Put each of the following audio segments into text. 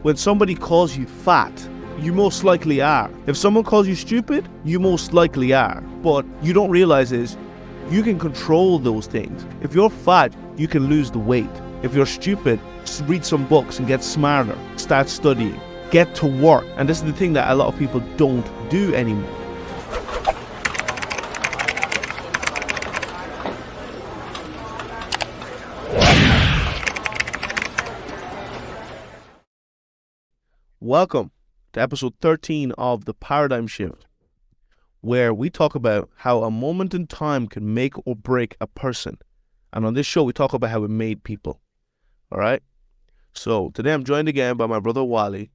when somebody calls you fat, you most likely are. If someone calls you stupid, you most likely are. But you don't realize is you can control those things. If you're fat, you can lose the weight. If you're stupid, read some books and get smarter. Start studying. Get to work. And this is the thing that a lot of people don't do anymore. Welcome to episode 13 of The Paradigm Shift, where we talk about how a moment in time can make or break a person. And on this show, we talk about how it made people. All right? So today I'm joined again by my brother Wale,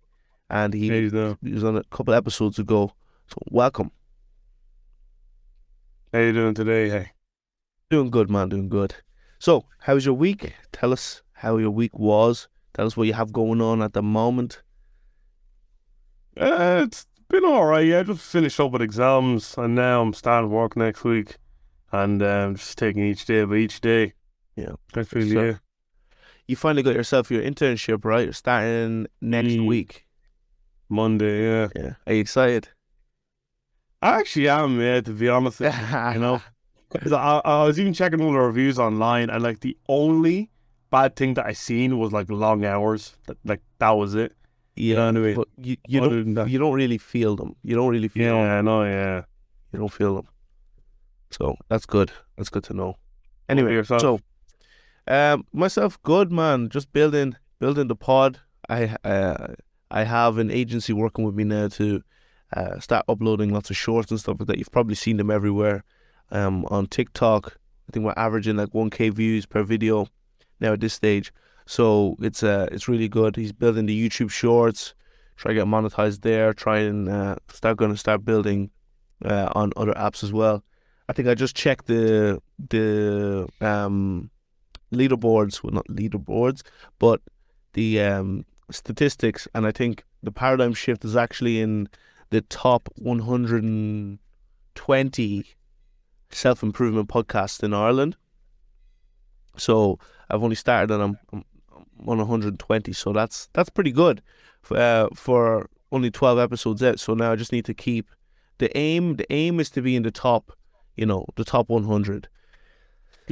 and he was on a couple episodes ago. So welcome. How you doing today? Hey. Doing good, man. Doing good. So, how's your week? Tell us how your week was. Tell us what you have going on at the moment. It's been alright, yeah. I just finished up with exams and now I'm starting work next week and just taking each day by each day. Yeah. I feel yeah. You finally got yourself your internship, right? You're starting next week. Monday, yeah. Yeah. Are you excited? I actually am, yeah, to be honest. You know, 'cause I was even checking all the reviews online and like the only bad thing that I seen was like long hours. That was it. Yeah, you know what I mean? But you don't really feel them. You don't really feel them. Yeah, I know, yeah. You don't feel them. So that's good. That's good to know. Anyway, yourself? So myself, good, man. Just building the pod. I have an agency working with me now to start uploading lots of shorts and stuff like that. You've probably seen them everywhere. On TikTok, I think we're averaging like 1K views per video now at this stage. So it's really good. He's building the YouTube shorts, try to get monetized there, try and start building on other apps as well. I think I just checked the leaderboards, well not leaderboards, but the statistics, and I think the Paradigm Shift is actually in the top 120 self-improvement podcasts in Ireland. So I've only started and I'm on 120, so that's pretty good for only 12 episodes out. So now I just need to keep the aim is to be in the top, the top 100.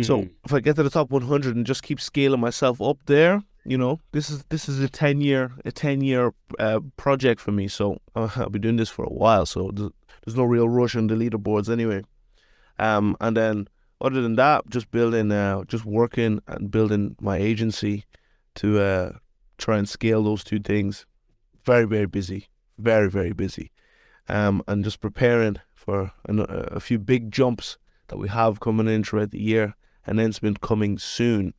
So if I get to the top 100 and just keep scaling myself up there, this is a 10-year project for me. So I'll be doing this for a while, so there's no real rush on the leaderboards anyway. And then other than that, just working and building my agency to try and scale those two things. Very, very busy. Very, very busy. And just preparing for a few big jumps that we have coming in throughout the year, announcement coming soon.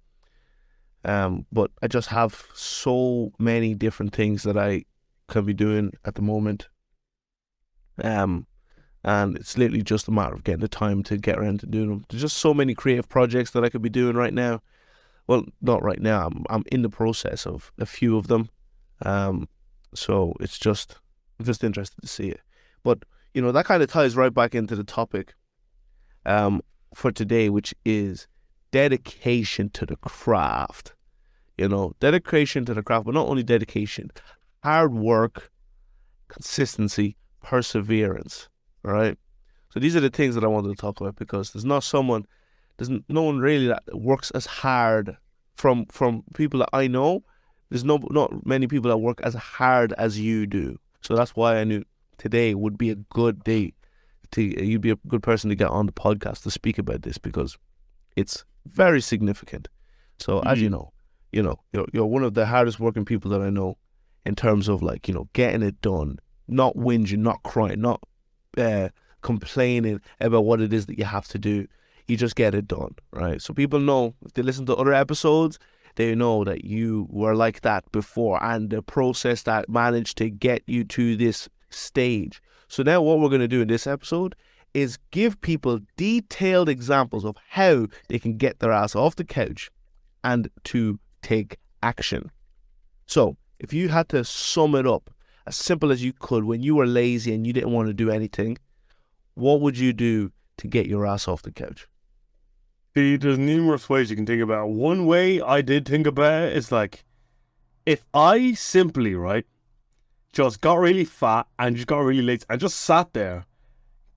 But I just have so many different things that I can be doing at the moment. And it's literally just a matter of getting the time to get around to doing them. There's just so many creative projects that I could be doing right now. Well, not right now. I'm in the process of a few of them. So I'm just interested to see it. But, that kind of ties right back into the topic for today, which is dedication to the craft. Dedication to the craft, but not only dedication, hard work, consistency, perseverance. All right. So these are the things that I wanted to talk about, because there's no one really that works as hard from people that I know. There's not many people that work as hard as you do. So that's why I knew today would be a good day you'd be a good person to get on the podcast to speak about this, because it's very significant. So as you know, you're one of the hardest working people that I know in terms of getting it done, not whinging, not crying, not complaining about what it is that you have to do. You just get it done, right? So people know, if they listen to other episodes, they know that you were like that before, and the process that managed to get you to this stage. So now what we're going to do in this episode is give people detailed examples of how they can get their ass off the couch and to take action. So if you had to sum it up as simple as you could, when you were lazy and you didn't want to do anything, what would you do to get your ass off the couch? See, there's numerous ways you can think about it. One way I did think about it is if I simply, right, just got really fat and just got really late and just sat there,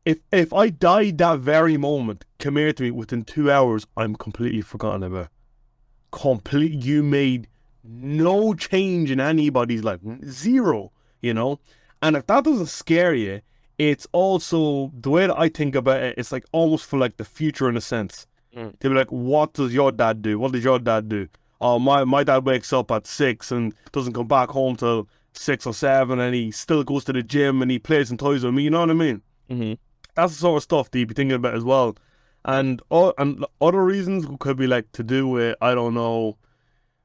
if I died that very moment, come here to me within 2 hours, I'm completely forgotten about. You made no change in anybody's life. Zero, you know? And if that doesn't scare you, it's also, the way that I think about it, it's like almost for like the future in a sense. To be like, what does your dad do? What does your dad do? Oh, my dad wakes up at 6 and doesn't come back home till 6 or 7, and he still goes to the gym and he plays and toys with me, you know what I mean? Mm-hmm. That's the sort of stuff that you'd be thinking about as well. And other reasons could be like to do with, I don't know,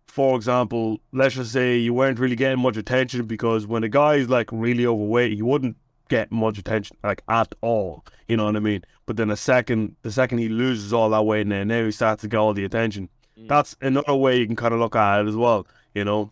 for example, let's just say you weren't really getting much attention, because when a guy is like really overweight, he wouldn't get much attention like at all, you know what I mean? But then the second he loses all that weight, and now he starts to get all the attention. That's another way you can kind of look at it as well, you know?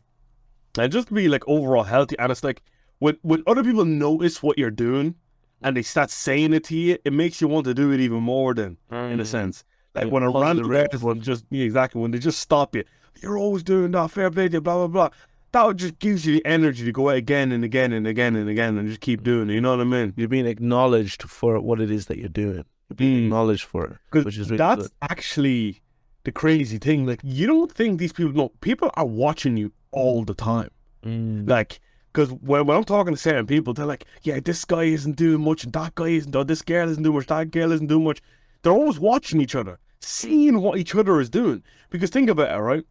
And just to be like overall healthy. And it's like when other people notice what you're doing and they start saying it to you, it makes you want to do it even more then, in a sense. Like when a random everyone just, exactly, when they just stop you, you're always doing that, fair play to you, blah, blah, blah. That just gives you the energy to go out again and again and again and again and just keep doing it, you know what I mean? You're being acknowledged for what it is that you're doing. You're being acknowledged for it, which is really that's good. actually the crazy thing. Like, you don't think these people know, people are watching you all the time. Like, because when I'm talking to certain people, they're like, yeah, this guy isn't doing much and that guy isn't, or this girl isn't doing much, that girl isn't doing much. They're always watching each other, seeing what each other is doing. Because think about it, right?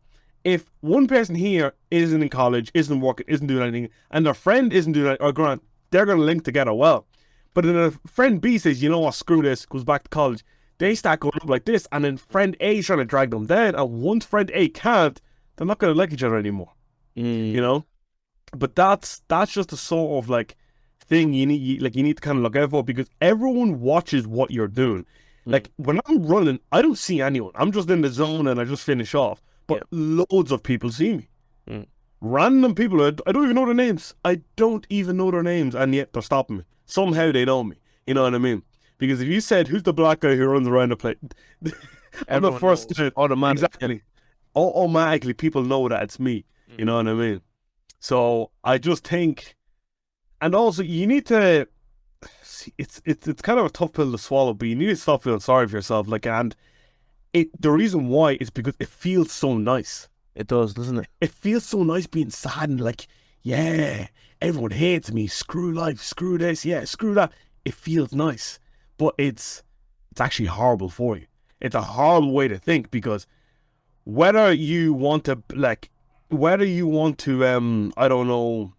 If one person here isn't in college, isn't working, isn't doing anything, and their friend isn't doing it, or grant, they're going to link together well. But then if friend B says, you know what, screw this, goes back to college, they start going up like this, and then friend A is trying to drag them down, and once friend A can't, they're not going to like each other anymore. You know? But that's just a sort of like thing you need to kind of look out for, because everyone watches what you're doing. Like when I'm running, I don't see anyone. I'm just in the zone and I just finish off. But loads of people see me. Random people, I don't even know their names. I don't even know their names, and yet they're stopping me. Somehow they know me. You know what I mean? Because if you said, who's the black guy who runs around the place? I'm the first to automatically. Exactly. Automatically, people know that it's me. You know what I mean? So I just think, and also you need to, it's kind of a tough pill to swallow, but you need to stop feeling sorry for yourself. Like, and the reason why is because it feels so nice. It does, doesn't it? It feels so nice being sad and like, yeah, everyone hates me. Screw life. Screw this. Yeah, screw that. It feels nice, but it's actually horrible for you. It's a horrible way to think, because whether you want to I don't know,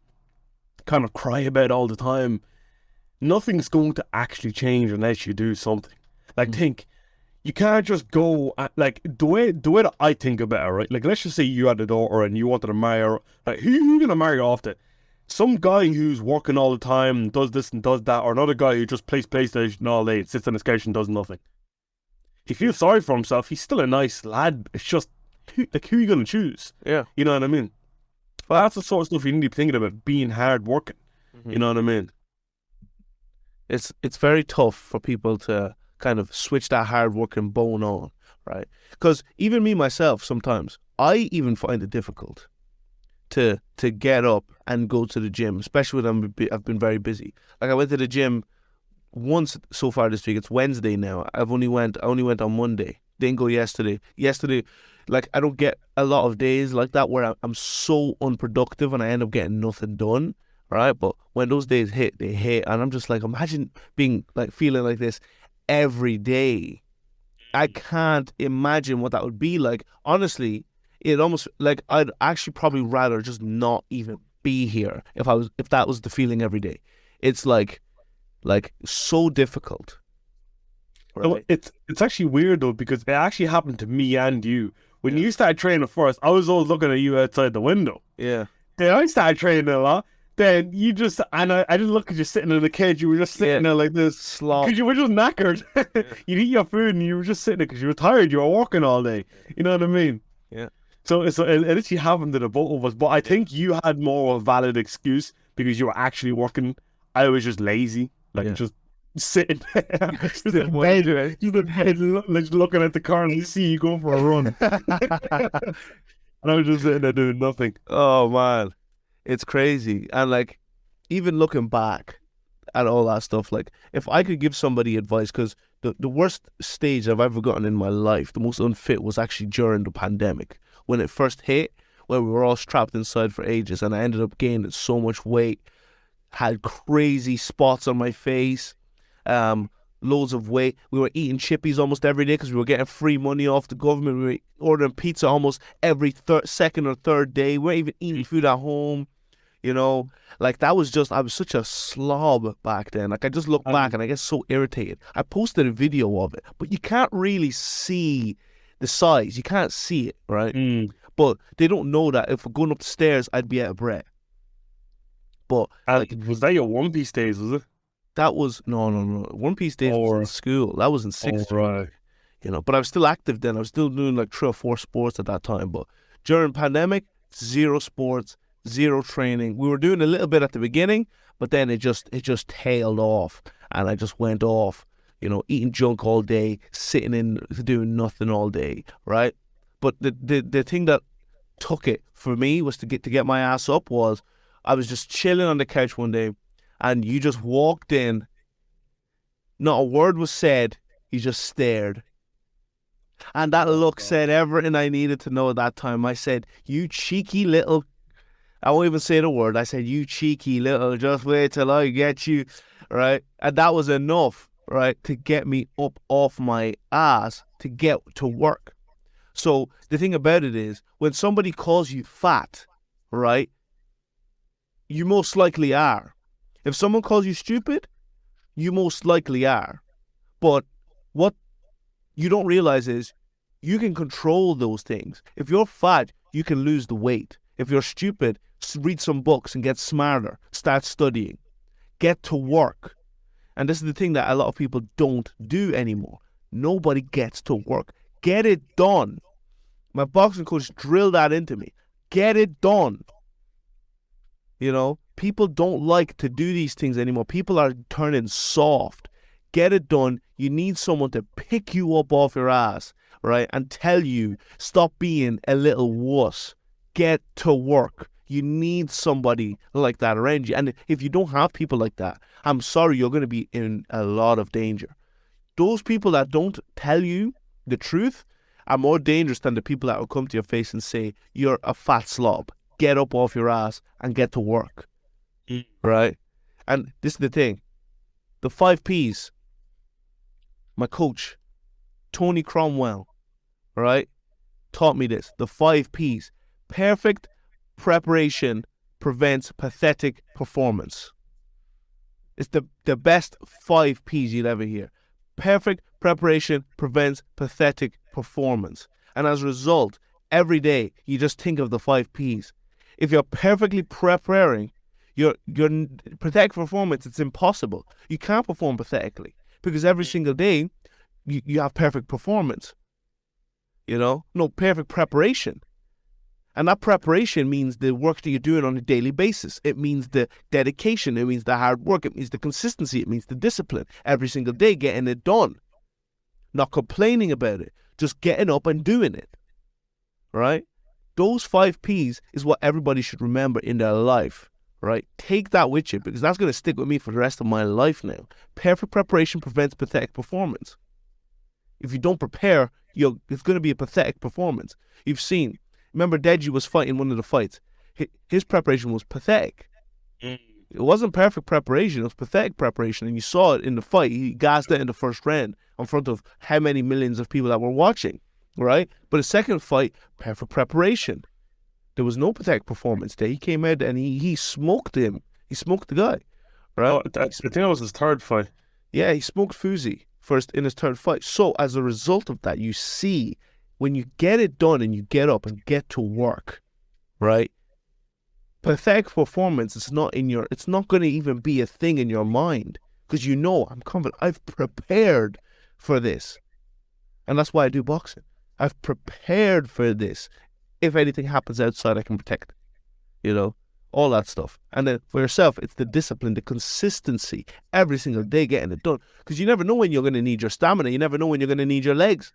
kind of cry about it all the time, nothing's going to actually change unless you do something. Like, think, you can't just go at, like, the way that I think about it, right? Like, let's just say you had a daughter and you wanted to marry her. Like, who are you going to marry off to? Some guy who's working all the time, does this and does that, or another guy who just plays PlayStation all day, sits on his couch and does nothing. He feels sorry for himself. He's still a nice lad. It's just, who are you going to choose? Yeah. You know what I mean? But that's the sort of stuff you need to be thinking about, being hard working. You know what I mean? It's very tough for people to kind of switch that hard working bone on, right? Because even me myself, sometimes I even find it difficult to get up and go to the gym, especially when I've been very busy. Like, I went to the gym once so far this week. It's Wednesday now. I only went on Monday. Didn't go yesterday. Like, I don't get a lot of days like that where I'm so unproductive and I end up getting nothing done, right? But when those days hit, they hit, and I'm just like, imagine being like, feeling like this every day. I can't imagine what that would be like. Honestly, it almost, like, I'd actually probably rather just not even be here if that was the feeling every day. It's like so difficult. Right? No, it's actually weird though, because it actually happened to me and you. When you started training first, I was always looking at you outside the window. Yeah. Then I started training a lot. Then you just, and I just look at you sitting in the cage. You were just sitting there like this, because you were just knackered. You'd eat your food and you were just sitting there because you were tired. You were working all day. You know what I mean? Yeah. So it actually happened to the both of us. But I think you had more of a valid excuse because you were actually working. I was just lazy, just sitting there, just in bed, like looking at the car and see you go for a run. And I was just sitting there doing nothing. Oh man, it's crazy. And like, even looking back at all that stuff, like if I could give somebody advice, because the worst stage I've ever gotten in my life, the most unfit, was actually during the pandemic when it first hit, where we were all trapped inside for ages, and I ended up gaining so much weight, had crazy spots on my face, um, loads of weight. We were eating chippies almost every day because we were getting free money off the government. We were ordering pizza almost every second or third day. We weren't even eating food at home. You know, like that was just, I was such a slob back then. Like I just look back and I get so irritated. I posted a video of it, but you can't really see the size. You can't see it, right? But they don't know that if we're going up the stairs, I'd be out of breath. But like, was that your One Piece days, was it? that was, no. One Piece days was in school. That was in sixth grade. Right. You know, but I was still active then. I was still doing like 3 or 4 sports at that time. But during pandemic, 0 sports, 0 training. We were doing a little bit at the beginning, but then it just tailed off, and I just went off. You know, eating junk all day, sitting in doing nothing all day, right? But the thing that took it for me was to get my ass up was I was just chilling on the couch one day, and you just walked in. Not a word was said. You just stared. And that look said everything I needed to know at that time. I said, you cheeky little, I won't even say the word. I said, you cheeky little, just wait till I get you, right? And that was enough, right, to get me up off my ass to get to work. So the thing about it is, when somebody calls you fat, right, you most likely are. If someone calls you stupid, you most likely are. But what you don't realize is you can control those things. If you're fat, you can lose the weight. If you're stupid, read some books and get smarter. Start studying. Get to work. And this is the thing that a lot of people don't do anymore. Nobody gets to work. Get it done. My boxing coach drilled that into me. Get it done. You know, people don't like to do these things anymore. People are turning soft. Get it done. You need someone to pick you up off your ass, right? And tell you, stop being a little wuss. Get to work. You need somebody like that around you. And if you don't have people like that, I'm sorry, you're going to be in a lot of danger. Those people that don't tell you the truth are more dangerous than the people that will come to your face and say, you're a fat slob. Get up off your ass and get to work. Right? And this is the thing. The 5 Ps. My coach, Tony Cromwell, right, taught me this. The 5 Ps. Perfect preparation prevents pathetic performance. It's the best 5 Ps you'll ever hear. Perfect preparation prevents pathetic performance. And as a result, every day you just think of the 5 Ps. If you're perfectly preparing, your pathetic performance, it's impossible. You can't perform pathetically because every single day you have perfect performance. You know, no perfect preparation. And that preparation means the work that you're doing on a daily basis. It means the dedication. It means the hard work. It means the consistency. It means the discipline. Every single day getting it done. Not complaining about it. Just getting up and doing it. Right? Those 5 Ps is what everybody should remember in their life. Right? Take that with you because that's going to stick with me for the rest of my life now. Perfect preparation prevents pathetic performance. If you don't prepare, it's going to be a pathetic performance. You've seen. Remember, Deji was fighting one of the fights. His preparation was pathetic. It wasn't perfect preparation. It was pathetic preparation. And you saw it in the fight. He gassed out in the first round in front of how many millions of people that were watching, right? But the second fight, perfect preparation. There was no pathetic performance there. He came out and he smoked him. He smoked the guy, right? Oh, I think that was his third fight. Yeah, he smoked Fuzi first in his third fight. So as a result of that, you see, when you get it done and you get up and get to work, right? Pathetic performance is not it's not going to even be a thing in your mind because you know, I'm confident, I've prepared for this. And that's why I do boxing. I've prepared for this. If anything happens outside, I can protect it, you know, all that stuff. And then for yourself, it's the discipline, the consistency, every single day getting it done. Because you never know when you're going to need your stamina. You never know when you're going to need your legs.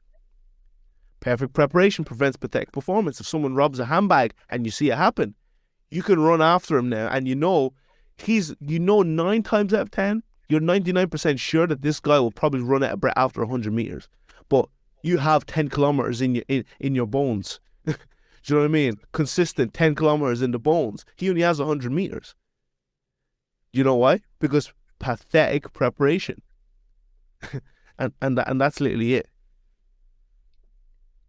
Perfect preparation prevents pathetic performance. If someone robs a handbag and you see it happen, you can run after him now, and you know 9 times out of 10, you're 99% sure that this guy will probably run out of breath after 100 meters. But you have 10 kilometers in your bones. Do you know what I mean? Consistent 10 kilometers in the bones. He only has 100 meters. You know why? Because pathetic preparation. and that's literally it.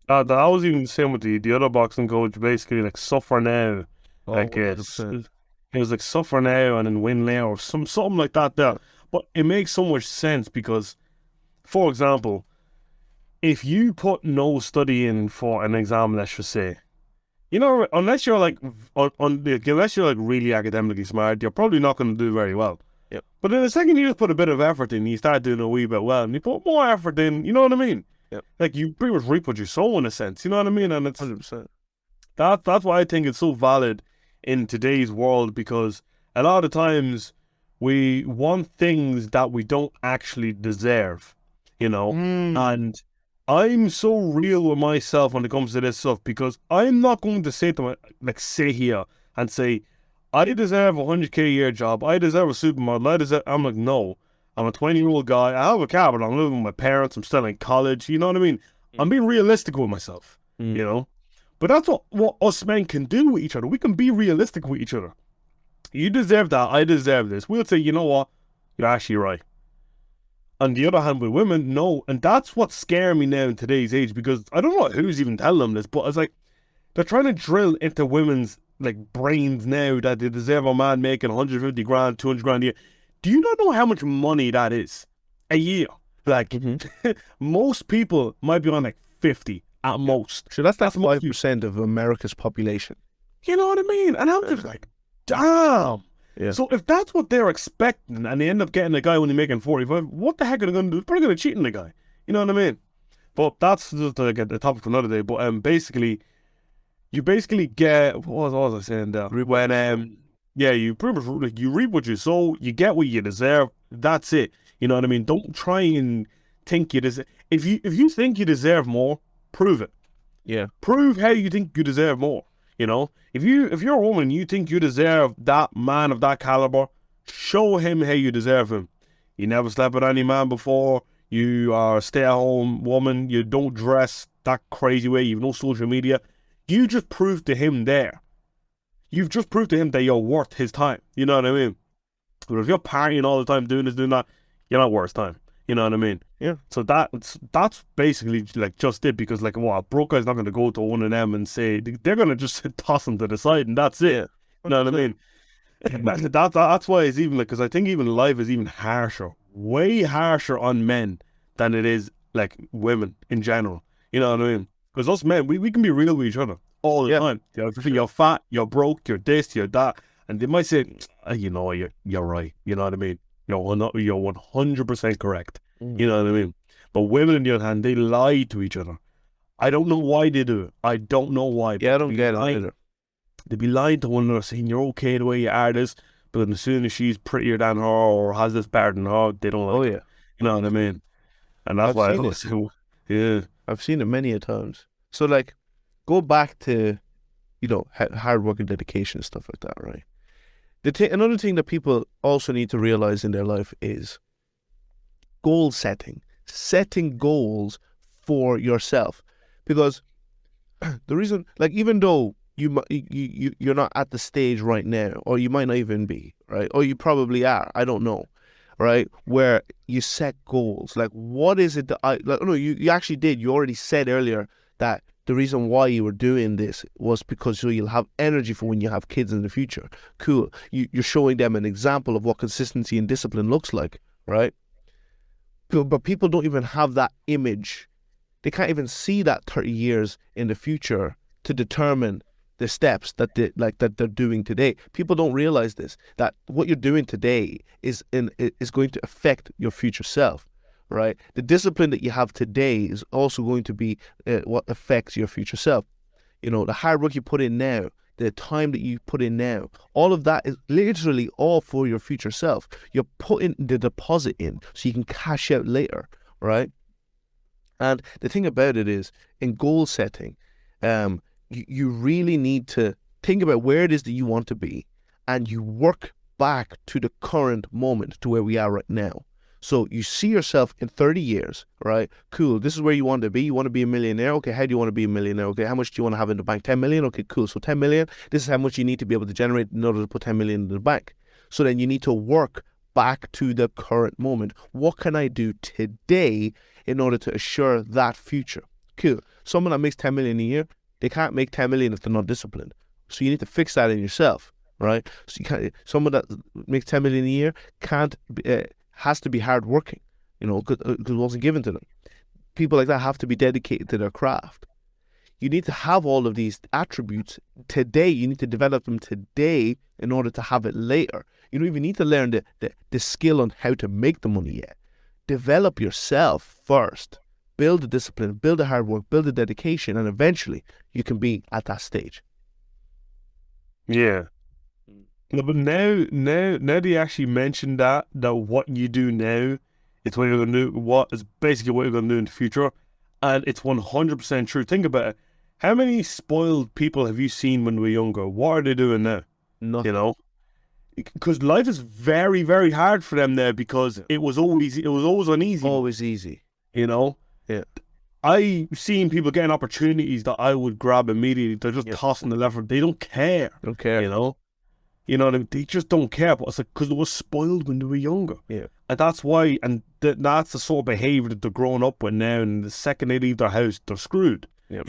That was even the same with the other boxing coach. Basically, like, suffer now. Oh, Like, it 100%. was like suffer now and then win now, or something like that there. But it makes so much sense because, for example, if you put no study in for an exam, let's just say, you know, unless you're like unless you're like really academically smart, you're probably not going to do very well. Yep. But then the second you just put a bit of effort in, you start doing a wee bit well, and you put more effort in. You know what I mean? Yep. Like, you pretty much reap what you sow, in a sense. You know what I mean? And it's 100%. that's why I think it's so valid in today's world, because a lot of times we want things that we don't actually deserve, you know. And I'm so real with myself when it comes to this stuff, because I'm not going to sit here and say, I deserve a 100k a year job, I deserve a supermodel, I'm like, no. I'm a 20-year-old guy, I have a car, but I'm living with my parents, I'm still in college, you know what I mean? I'm being realistic with myself, you know? But that's what us men can do with each other. We can be realistic with each other. You deserve that, I deserve this. We'll say, you know what? You're actually right. On the other hand, with women, no. And that's what's scaring me now in today's age, because I don't know who's even telling them this, but it's like, they're trying to drill into women's like brains now that they deserve a man making 150 grand, 200 grand a year. Do you not know how much money that is a year? Like, most people might be on like 50 at most. So that's 5% of America's population. You know what I mean? And I'm just like, damn. Yeah. So if that's what they're expecting, and they end up getting a guy when they're making 45, what the heck are they going to do? They're probably going to cheat on the guy. You know what I mean? But that's just like a topic for another day. But basically, you basically get, what was I saying there? When yeah, you pretty much, like, you reap what you sow, you get what you deserve. That's it. You know what I mean? Don't try and think you deserve. If you think you deserve more, prove it. Yeah. Prove how you think you deserve more. You know, if you're a woman and you think you deserve that man of that caliber, show him how you deserve him. You never slept with any man before. You are a stay-at-home woman. You don't dress that crazy way. You have no social media. You just proved to him there. You've just proved to him that you're worth his time. You know what I mean? But if you're partying all the time, doing this, doing that, you're not worth his time. You know what I mean? Yeah. So that's basically like just it, because like, a broke guy's not going to go to one of them and say, they're going to just toss him to the side and that's it. Yeah. You know what I mean? That's why it's even like, because I think even life is even harsher, way harsher on men than it is like women in general. You know what I mean? Because us men, we can be real with each other all the time. You're fat, you're broke, you're this, you're that. And they might say, you know, you're right. You know what I mean? You're 100% correct. You know what I mean? But women, on the other hand, they lie to each other. I don't know why they do it. I don't know why. Yeah, I don't get it either. They'd be lying to one another, saying you're okay the way you are this, but then as soon as she's prettier than her or has this better than her, they don't like it. You know what I mean? And that's why I say, yeah. I've seen it many a times. So like, go back to, you know, hard work and dedication and stuff like that, right? Another thing that people also need to realize in their life is goal setting. Setting goals for yourself. Because the reason, like, even though you're not at the stage right now, or you might not even be, right? Or you probably are, I don't know, right? Where you set goals. Like, what is it that no, you actually did. You already said earlier that the reason why you were doing this was because so you'll have energy for when you have kids in the future. Cool. You're showing them an example of what consistency and discipline looks like, right? But people don't even have that image. They can't even see that 30 years in the future to determine the steps that they're doing today. People don't realize this, that what you're doing today is going to affect your future self. Right, the discipline that you have today is also going to be what affects your future self. You know, the hard work you put in now, the time that you put in now, all of that is literally all for your future self. You're putting the deposit in so you can cash out later, right? And the thing about it is, in goal setting, you really need to think about where it is that you want to be, and you work back to the current moment, to where we are right now. So you see yourself in 30 years, right? Cool. This is where you want to be. You want to be a millionaire. Okay, how do you want to be a millionaire? Okay, how much do you want to have in the bank? 10 million? Okay, cool. So 10 million, this is how much you need to be able to generate in order to put 10 million in the bank. So then you need to work back to the current moment. What can I do today in order to assure that future? Cool. Someone that makes 10 million a year, they can't make 10 million if they're not disciplined. So you need to fix that in yourself, right? So you can't, someone that makes 10 million a year has to be hardworking, because it wasn't given to them. People like that have to be dedicated to their craft. You need to have all of these attributes today. You need to develop them today in order to have it later. You don't even need to learn the skill on how to make the money yet. Develop yourself first. Build the discipline, build the hard work, build the dedication, and eventually you can be at that stage. Yeah. No, but now that you actually mentioned that what you do now, it's what you're going to do, what is basically what you're going to do in the future, and it's 100% true. Think about it. How many spoiled people have you seen when we were younger? What are they doing now? Nothing. Because life is very, very hard for them now, because it was always uneasy. Always easy. Yeah. I've seen people getting opportunities that I would grab immediately. They're just tossing the lever. They don't care. Don't care. You know what I mean? They just don't care. But it's like, because they were spoiled when they were younger. Yeah. And that's why, and that's the sort of behaviour that they're growing up with now. And the second they leave their house, they're screwed. Yep.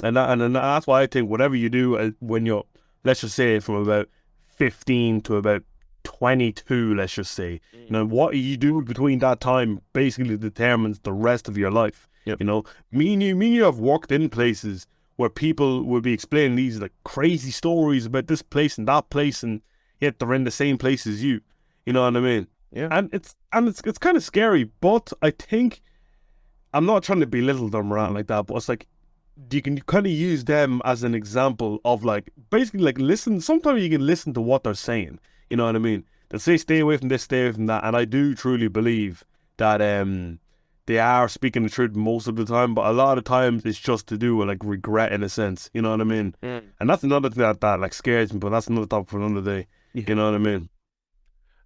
And that's why I think whatever you do when you're, let's just say from about 15 to about 22, let's just say, what you do between that time basically determines the rest of your life. Yep. Me and you have worked in places where people will be explaining these like crazy stories about this place and that place, and yet they're in the same place as you. You know what I mean? Yeah. And it's kind of scary, but I think, I'm not trying to belittle them around like that, but it's like, you can kind of use them as an example of like, basically like, listen, sometimes you can listen to what they're saying. You know what I mean? They'll say stay away from this, stay away from that, and I do truly believe that they are speaking the truth most of the time, but a lot of times it's just to do with like regret in a sense. You know what I mean? And that's another thing that like scares me, but that's another topic for another day. Yeah. You know what I mean?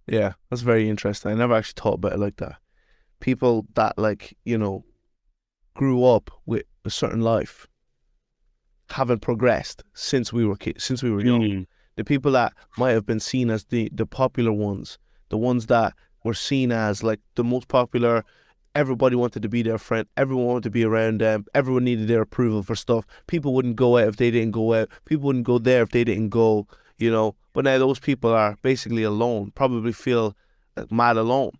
Yeah, that's very interesting. I never actually thought about it like that. People that grew up with a certain life haven't progressed since we were kids, since we were young. The people that might have been seen as the popular ones, the ones that were seen as like the most popular, everybody wanted to be their friend, everyone wanted to be around them, everyone needed their approval for stuff. People wouldn't go out if they didn't go out. People wouldn't go there if they didn't go, But now those people are basically alone, probably feel like mad alone,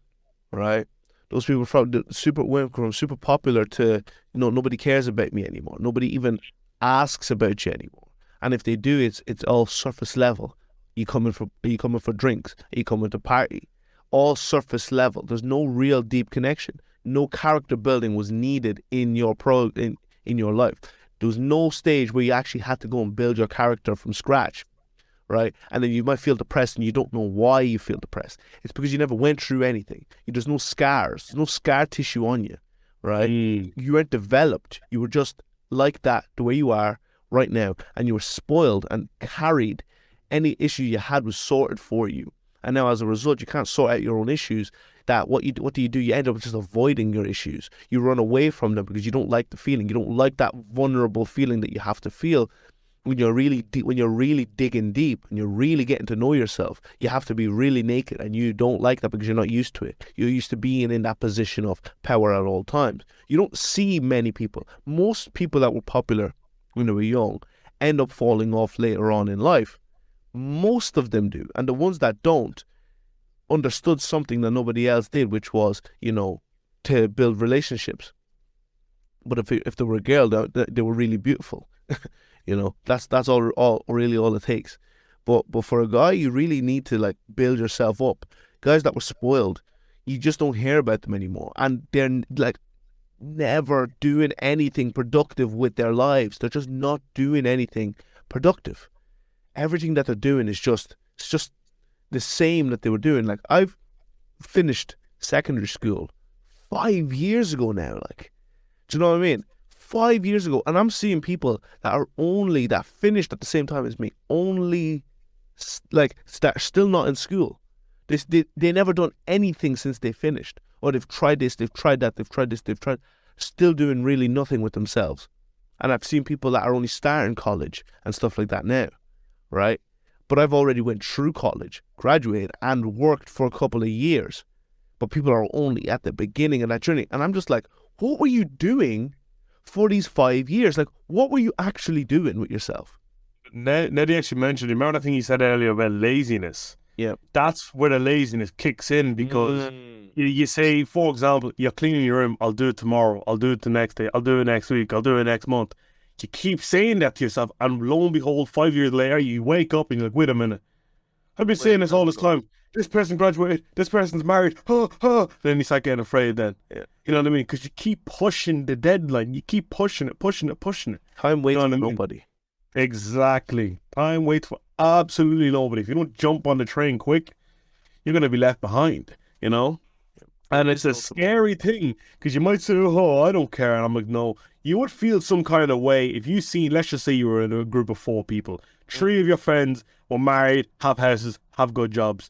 right? Those people went from super popular to, nobody cares about me anymore. Nobody even asks about you anymore. And if they do, it's all surface level. Are you coming for drinks? Are you coming to party? All surface level. There's no real deep connection. No character building was needed in your in your life. There was no stage where you actually had to go and build your character from scratch, right? And then you might feel depressed and you don't know why you feel depressed. It's because you never went through anything. There's no scars. There's no scar tissue on you, right? You weren't developed. You were just like that, the way you are right now, and you were spoiled and carried. Any issue you had was sorted for you. And now as a result, you can't sort out your own issues. What do you do? You end up just avoiding your issues. You run away from them because you don't like the feeling. You don't like that vulnerable feeling that you have to feel when you're really digging deep and you're really getting to know yourself. You have to be really naked, and you don't like that because you're not used to it. You're used to being in that position of power at all times. You don't see many people. Most people that were popular when they were young end up falling off later on in life. Most of them do. And the ones that don't understood something that nobody else did, which was, to build relationships. But if they were a girl, they were really beautiful. That's all it takes. But for a guy, you really need to like build yourself up. Guys that were spoiled, you just don't hear about them anymore. And they're like never doing anything productive with their lives. They're just not doing anything productive. Everything that they're doing is just the same that they were doing. Like, I've finished secondary school 5 years ago now. Like, do you know what I mean? 5 years ago, and I'm seeing people that finished at the same time as me, still not in school. They never done anything since they finished, or they've tried this, they've tried that, they've tried this, they've tried, still doing really nothing with themselves. And I've seen people that are only starting college and stuff like that now, right? But I've already went through college, graduated, and worked for a couple of years. But people are only at the beginning of that journey, and I'm just like, what were you doing for these 5 years? Like, what were you actually doing with yourself? Neddy actually mentioned, remember that thing you said earlier about laziness? Yeah. That's where the laziness kicks in, because you say, for example, you're cleaning your room, I'll do it tomorrow, I'll do it the next day, I'll do it next week, I'll do it next month. You keep saying that to yourself, and lo and behold, 5 years later, you wake up and you're like, wait a minute, I've been saying this all this time. This person graduated, this person's married, then you start getting afraid then. Yeah. You know what I mean? Because you keep pushing the deadline. You keep pushing it. Time waits for nobody. Exactly. Time waits for absolutely nobody. If you don't jump on the train quick, you're going to be left behind, you know? And it's a scary thing, because you might say, oh, I don't care. And I'm like, no. You would feel some kind of way if you see, let's just say you were in a group of 4 people. 3 of your friends were married, have houses, have good jobs.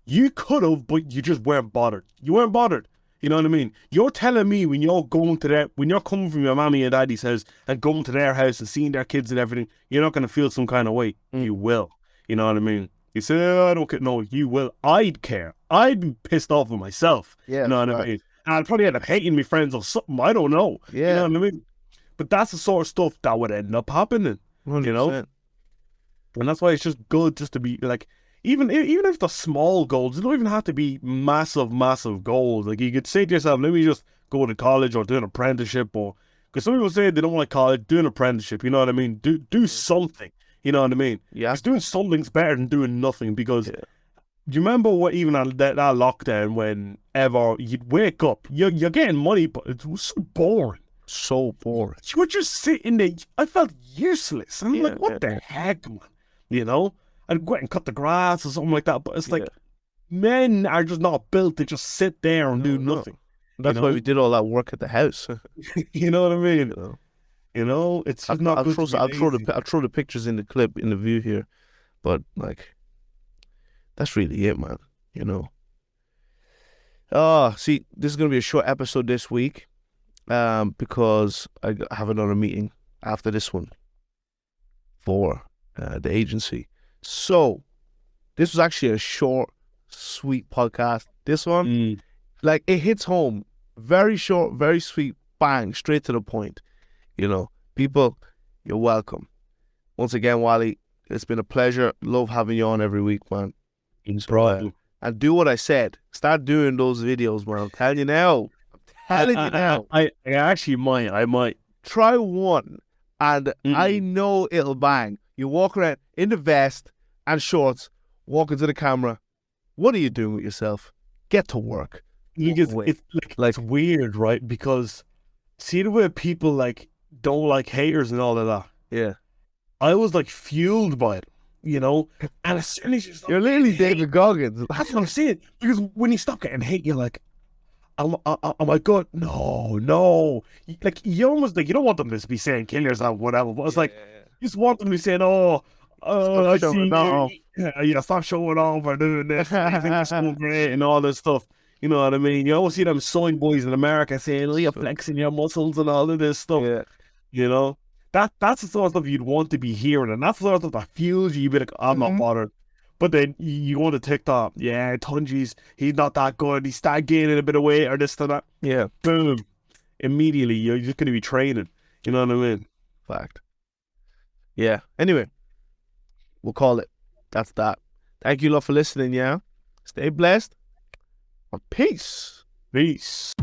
You could have, but you just weren't bothered. You weren't bothered. You know what I mean? You're telling me when you're coming from your mommy and daddy's house and going to their house and seeing their kids and everything, you're not going to feel some kind of way. You will. You know what I mean? You say, oh, I don't care. No, you will. I'd care. I'd be pissed off with myself. Yeah, you know what I mean? And I'd probably end up hating my friends or something. I don't know. Yeah. You know what I mean? But that's the sort of stuff that would end up happening. 100%. You know? And that's why it's just good just to be like, even if the small goals, they don't even have to be massive goals. Like, you could say to yourself, let me just go to college or do an apprenticeship, or because some people say they don't like college, do an apprenticeship. You know what I mean? Do something. You know what I mean? Yeah. Because doing something's better than doing nothing. Because do you remember what even that lockdown, whenever you'd wake up, you're getting money, but it was so boring. So boring. You were just sitting there. I felt useless. I'm like, what the heck, man? You know? I'd go out and cut the grass or something like that. But it's like, men are just not built to just sit there and do nothing. That's why we did all that work at the house. You know what I mean? You know, it's just not good. I'll throw the pictures in the clip, in the view here. But, like, that's really it, man. You know? See, this is going to be a short episode this week. Because I have another meeting after this one for the agency. So this was actually a short, sweet podcast. This one, like, it hits home. Very short, very sweet, bang, straight to the point. You know, people, you're welcome. Once again, Wale, it's been a pleasure. Love having you on every week, man. And do what I said. Start doing those videos, man. I'm telling you now. I actually might. I might try one, and I know it'll bang. You walk around in the vest and shorts, walk into the camera. What are you doing with yourself? Get to work. It's weird, right? Because see the way people like don't like haters and all of that. Yeah, I was like fueled by it, you know. And as soon as you're literally David Goggins. That's what I'm saying. Because when you stop getting hate, you're like, am I good? No. Like, you almost, like, you don't want them to be saying kill yourself, whatever. But it's like, you just want them to be saying, I see you. Stop showing off or doing this. I think it's so great and all this stuff. You know what I mean? You always see them sign boys in America saying, oh, you're flexing your muscles and all of this stuff. Yeah. You know? That's the sort of stuff you'd want to be hearing. And that's the sort of stuff that fuels you. You'd be like, I'm not bothered. But then you go to TikTok, Tunji's, he's not that good. He's start gaining a bit of weight or this or that. Yeah. Boom. Immediately, you're just going to be training. You know what I mean? Fact. Yeah. Anyway, we'll call it. That's that. Thank you, love, for listening, yeah? Stay blessed. Peace. Peace.